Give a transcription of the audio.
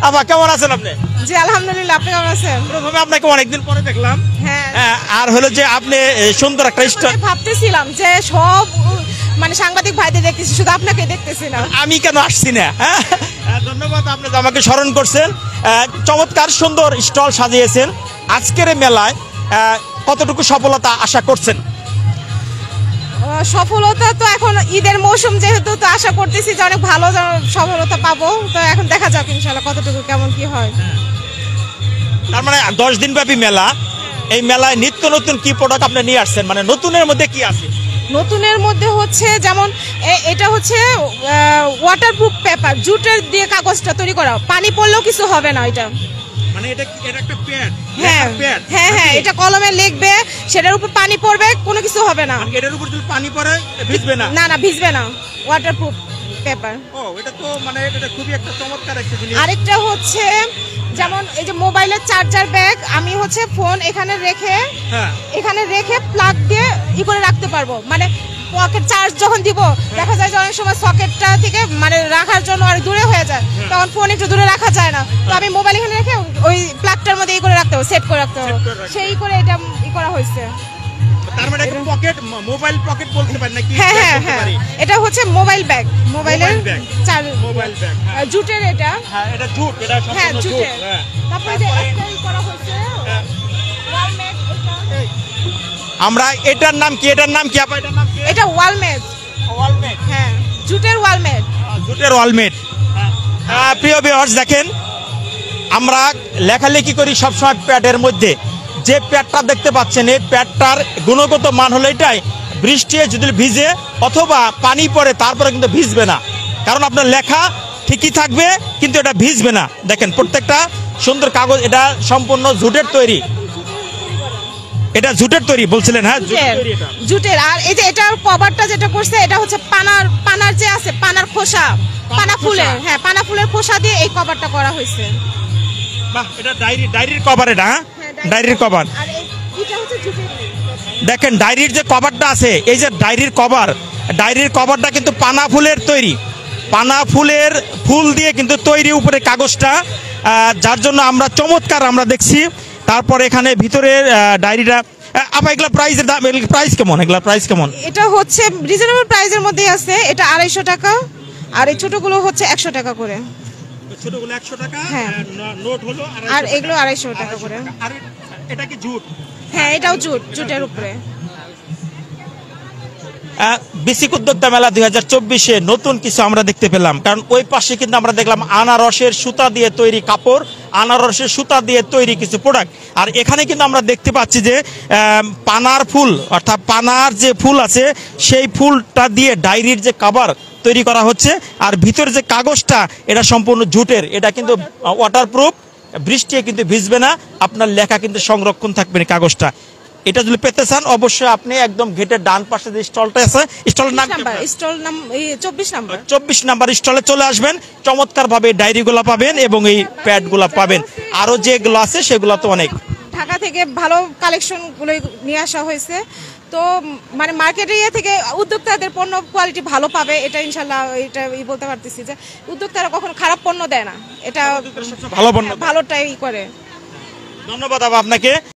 আপা কেমন আছেন আপনি? জি আলহামদুলিল্লাহ, আপনি কেমন আছেন? প্রথমে আপনাকে অনেকদিন পরে দেখলাম। হ্যাঁ, আর হলো যে আপনি সুন্দর একটা স্টাইল। ভাবতেছিলাম যে সব মানে সাংবাদিক ভাইদের দেখতেছি, শুধু আপনাকে দেখতেছি না। আমি কেন আসছি না? ধন্যবাদ, আপনি যে আমাকে স্মরণ করছেন। চমৎকার সুন্দর স্টল সাজিয়েছেন আজকের এই মেলায়। কতটুকু সফলতা আশা করছেন? সফলতা তো এখন ঈদের মৌসুম যেহেতু, তো আশা করতেছি যে অনেক ভালো সফলতা পাবো। তো এখন দেখা যাক ইনশাআল্লাহ কতটুকু কেমন কি হয়। তার মানে 10 দিন ব্যাপী মেলা। এই মেলায় নিত্য নতুন কি প্রোডাক্ট আপনি নিয়ে আসছেন? মানে নতুনের মধ্যে কি আছে? নতুনের মধ্যে হচ্ছে যেমন এটা হচ্ছে ওয়াটারপ্রুফ পেপার, জুটের দিয়ে কাগজটা তৈরি করা, পানি পড়লেও কিছু হবে না। এটা মানে এটা একটা প্যাড। হ্যাঁ হ্যাঁ হ্যাঁ, এটা কলমে লিখবে, সেটার উপর পানি পড়বে, কোনো কিছু হবে না। এটার উপর যদি পানি পড়ে ভিজবে না? না না, ভিজবে না, ওয়াটারপ্রুফ পেপার। ও, এটা তো মানে এটা খুবই একটা চমৎকার একটা জিনিস। আরেকটা হচ্ছে যেমন এই যে মোবাইলের চার্জার ব্যাগ, আমি হচ্ছে ফোন এখানে রেখে প্লাগ দিয়ে করে রাখতে পারবো। মানে পকেট চার্জ যখন দিব, দেখা যায় যে অনেক সময় সকেটটা থেকে মানে রাখার জন্য অনেক দূরে হয়ে যায়, তখন ফোন একটু দূরে রাখা যায় না। তো আমি মোবাইল এখানে রেখে ওই প্লাগটার মধ্যে করে রাখতে হবে, সেট করে রাখতে হবে। সেই করে এটা করা হয়েছে। তার মানে একটা পকেট, মোবাইল পকেট বলতে পারেন নাকি? হ্যাঁ হ্যাঁ হ্যাঁ, এটা হচ্ছে মোবাইল ব্যাগ, মোবাইলের মোবাইল ব্যাগ। জুটের এটা। হ্যাঁ, এটা জুট, এটা সম্পূর্ণ জুট। তারপরে যে একটাই করা হয়েছে ওয়ালমেট। আমরা এটার নাম কি? আপা এটার নাম কি? এটা ওয়ালমেট। ওয়ালমেট, হ্যাঁ, জুটের ওয়ালমেট। জুটের ওয়ালমেট। প্রিয় ভিউয়ার্স, দেখেন আমরা লেখালেখি করি সবসময় প্যাডের মধ্যে। যে প্যাডটা দেখতে পাচ্ছেন, এই প্যাডটার গুণগত মান হলো এটাই, বৃষ্টি যদি ভিজে অথবা পানি পড়ে তারপরে কিন্তু ভিজবে না, কারণ আপনার লেখা ঠিকই থাকবে কিন্তু এটা ভিজবে না। দেখেন প্রত্যেকটা সুন্দর কাগজ, এটা সম্পূর্ণ জুটের তৈরি। এটা জুটের তৈরি বলছিলেন? হ্যাঁ, জুটের। আর এই যে এটার কভারটা যেটা করছে, এটা হচ্ছে পানার যে আছে, পানার খোসা, পানা ফুলের, হ্যাঁ পানা ফুলের খোসা দিয়ে এই কভারটা করা হয়েছে। বাহ, এটা ডায়েরির কভার। এটা ডায়েরির কভার। আর এটা হচ্ছে জুটের। দেখেন ডায়েরির যে কভারটা আছে, এই যে ডায়েরির কভারটা কিন্তু পানা ফুলের তৈরি। পানা ফুলের ফুল দিয়ে কিন্তু তৈরি উপরে কাগজটা, যার জন্য আমরা চমৎকার আমরা দেখছি। তারপর এখানে ভিতরের ডায়েরিটা। আপা এগুলা প্রাইস কেমন? এটা হচ্ছে রিজনেবল প্রাইসের মধ্যেই আছে। এটা 250 টাকা, আর এই ছোটগুলো হচ্ছে 100 টাকা করে। ছোটগুলো 100 টাকা, হ্যাঁ, নোট হলো, আর এগুলো 250 টাকা করে। আর এটা কি জুট? হ্যাঁ, এটাও জুটের উপরে। বেসিক উদ্যোক্তা মেলা 2024-এ নতুন কিছু আমরা দেখতে পেলাম, কারণ ওই পাশে কিন্তু আমরা দেখলাম আনারসের সুতা দিয়ে তৈরি কাপড়, আনারসের সুতা দিয়ে তৈরি কিছু প্রোডাক্ট। আর এখানে কিন্তু আমরা দেখতে পাচ্ছি যে পানার ফুল, অর্থাৎ পানার যে ফুল আছে সেই ফুলটা দিয়ে ডায়েরির যে কভার তৈরি করা হচ্ছে। আর ভিতরে যে কাগজটা, এটা সম্পূর্ণ জুটের। এটা কিন্তু ওয়াটারপ্রুফ, বৃষ্টি কিন্তু ভিজবে না, আপনার লেখা কিন্তু সংরক্ষণ থাকবে না কাগজটা। এটা যদি পেতে চান অবশ্যই আপনি একদম গেটের ডান পাশে যে স্টলটা আছে, স্টলের নাম 24 নাম্বার স্টলে চলে আসবেন। চমৎকার ভাবে ডায়েরিগুলো পাবেন এবং এই প্যাডগুলো পাবেন। আরো যেগুলো আছে সেগুলো তো অনেক ঢাকা থেকে ভালো কালেকশন গুলো নিয়ে আসা হয়েছে। তো মানে মার্কেটে থেকে উদ্যোক্তাদের পণ্য কোয়ালিটি ভালো পাবে, এটা ইনশাল্লাহ এটা বলতে পারতেছি যে উদ্যোক্তারা কখনো খারাপ পণ্য দেয় না, এটা ভালো পণ্য, ভালোটাই করে। ধন্যবাদ আপনাকে।